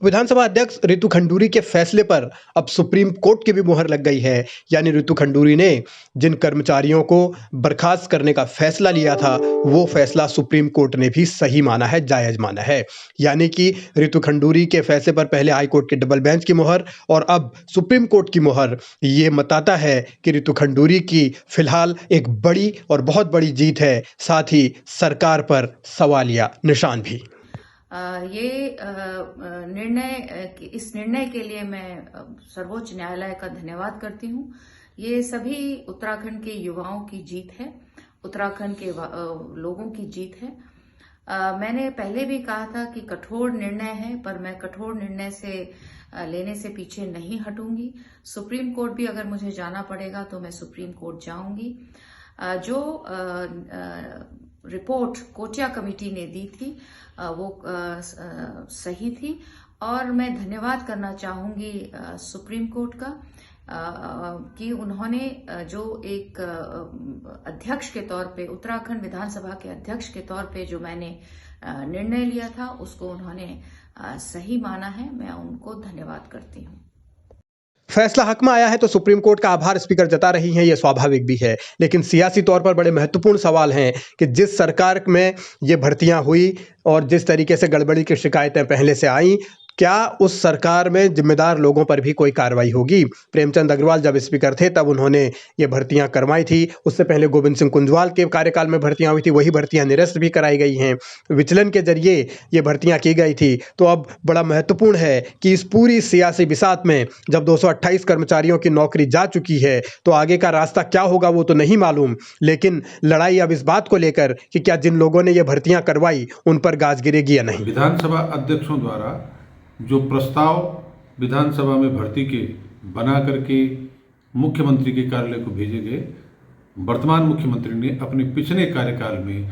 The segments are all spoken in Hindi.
विधानसभा अध्यक्ष रितु खंडूरी के फैसले पर अब सुप्रीम कोर्ट की भी मुहर लग गई है। यानी रितु खंडूरी ने जिन कर्मचारियों को बर्खास्त करने का फैसला लिया था, वो फैसला सुप्रीम कोर्ट ने भी सही माना है, जायज माना है। यानी कि रितु खंडूरी के फैसले पर पहले हाई कोर्ट की डबल बेंच की मुहर और अब सुप्रीम कोर्ट की मुहर ये बताता है कि रितु खंडूरी की फिलहाल एक बड़ी और बहुत बड़ी जीत है। साथ ही सरकार पर सवालिया निशान भी। इस निर्णय के लिए मैं सर्वोच्च न्यायालय का धन्यवाद करती हूँ। ये सभी उत्तराखंड के युवाओं की जीत है, उत्तराखंड के लोगों की जीत है। मैंने पहले भी कहा था कि कठोर निर्णय है, पर मैं कठोर निर्णय से लेने से पीछे नहीं हटूंगी। सुप्रीम कोर्ट भी अगर मुझे जाना पड़ेगा तो मैं सुप्रीम कोर्ट जाऊंगी। जो रिपोर्ट कोटिया कमेटी ने दी थी वो सही थी और मैं धन्यवाद करना चाहूंगी सुप्रीम कोर्ट का कि उन्होंने जो एक अध्यक्ष के तौर पे, उत्तराखंड विधानसभा के अध्यक्ष के तौर पे जो मैंने निर्णय लिया था उसको उन्होंने सही माना है। मैं उनको धन्यवाद करती हूँ। फैसला हक में आया है तो सुप्रीम कोर्ट का आभार स्पीकर जता रही हैं, ये स्वाभाविक भी है। लेकिन सियासी तौर पर बड़े महत्वपूर्ण सवाल हैं कि जिस सरकार में ये भर्तियां हुई और जिस तरीके से गड़बड़ी की शिकायतें पहले से आई, क्या उस सरकार में जिम्मेदार लोगों पर भी कोई कार्रवाई होगी? प्रेमचंद अग्रवाल जब स्पीकर थे तब उन्होंने ये भर्तियां करवाई थी। उससे पहले गोविंद सिंह कुंजवाल के कार्यकाल में भर्तियां हुई थी, वही भर्तियां निरस्त भी कराई गई हैं। विचलन के जरिए ये भर्तियां की गई थी। तो अब बड़ा महत्वपूर्ण है कि इस पूरी सियासी बिसात में जब 228 कर्मचारियों की नौकरी जा चुकी है तो आगे का रास्ता क्या होगा वो तो नहीं मालूम। लेकिन लड़ाई अब इस बात को लेकर कि क्या जिन लोगों ने ये भर्तियां करवाई उन पर गाज गिरेगी या नहीं। विधानसभा अध्यक्षों द्वारा जो प्रस्ताव विधानसभा में भर्ती के बना करके मुख्यमंत्री के कार्यालय को भेजे गए, वर्तमान मुख्यमंत्री ने अपने पिछले कार्यकाल में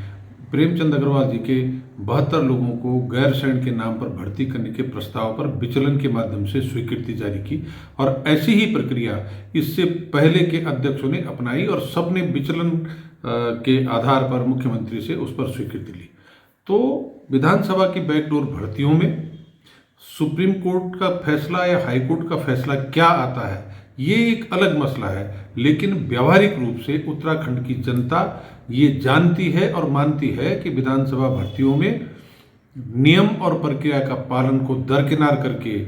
प्रेमचंद अग्रवाल जी के 72 लोगों को गैर सैन्य के नाम पर भर्ती करने के प्रस्ताव पर विचलन के माध्यम से स्वीकृति जारी की और ऐसी ही प्रक्रिया इससे पहले के अध्यक्षों ने अपनाई और सबने विचलन के आधार पर मुख्यमंत्री से उस पर स्वीकृति ली। तो विधानसभा की बैकडोर भर्तियों में सुप्रीम कोर्ट का फैसला या हाई कोर्ट का फैसला क्या आता है ये एक अलग मसला है, लेकिन व्यावहारिक रूप से उत्तराखंड की जनता ये जानती है और मानती है कि विधानसभा भर्तियों में नियम और प्रक्रिया का पालन को दरकिनार करके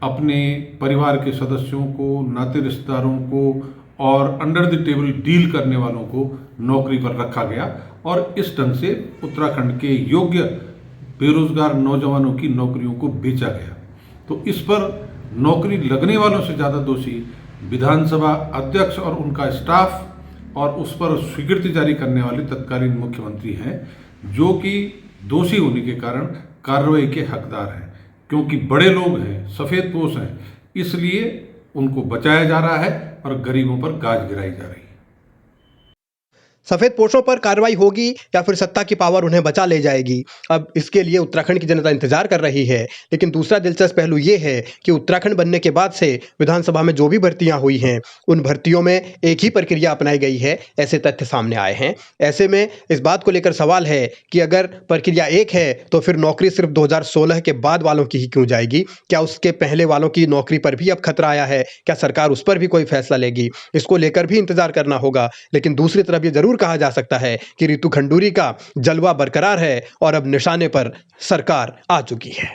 अपने परिवार के सदस्यों को, नाते रिश्तेदारों को और अंडर द टेबल डील करने वालों को नौकरी पर रखा गया और इस ढंग से उत्तराखंड के योग्य बेरोजगार नौजवानों की नौकरियों को बेचा गया। तो इस पर नौकरी लगने वालों से ज़्यादा दोषी विधानसभा अध्यक्ष और उनका स्टाफ और उस पर स्वीकृति जारी करने वाले तत्कालीन मुख्यमंत्री हैं, जो कि दोषी होने के कारण कार्रवाई के हकदार हैं। क्योंकि बड़े लोग हैं, सफ़ेदपोश हैं, इसलिए उनको बचाया जा रहा है और गरीबों पर गाज गिराई जा रही है। सफेद पोशों पर कार्रवाई होगी या फिर सत्ता की पावर उन्हें बचा ले जाएगी, अब इसके लिए उत्तराखंड की जनता इंतजार कर रही है। लेकिन दूसरा दिलचस्प पहलू ये है कि उत्तराखंड बनने के बाद से विधानसभा में जो भी भर्तियां हुई हैं उन भर्तियों में एक ही प्रक्रिया अपनाई गई है, ऐसे तथ्य सामने आए हैं। ऐसे में इस बात को लेकर सवाल है कि अगर प्रक्रिया एक है तो फिर नौकरी सिर्फ 2016 के बाद वालों की ही क्यों जाएगी? क्या उसके पहले वालों की नौकरी पर भी अब खतरा आया है? क्या सरकार उस पर भी कोई फैसला लेगी? इसको लेकर भी इंतजार करना होगा। लेकिन दूसरी तरफ ये जरूर कहा जा सकता है कि रितु खंडूरी का जलवा बरकरार है और अब निशाने पर सरकार आ चुकी है।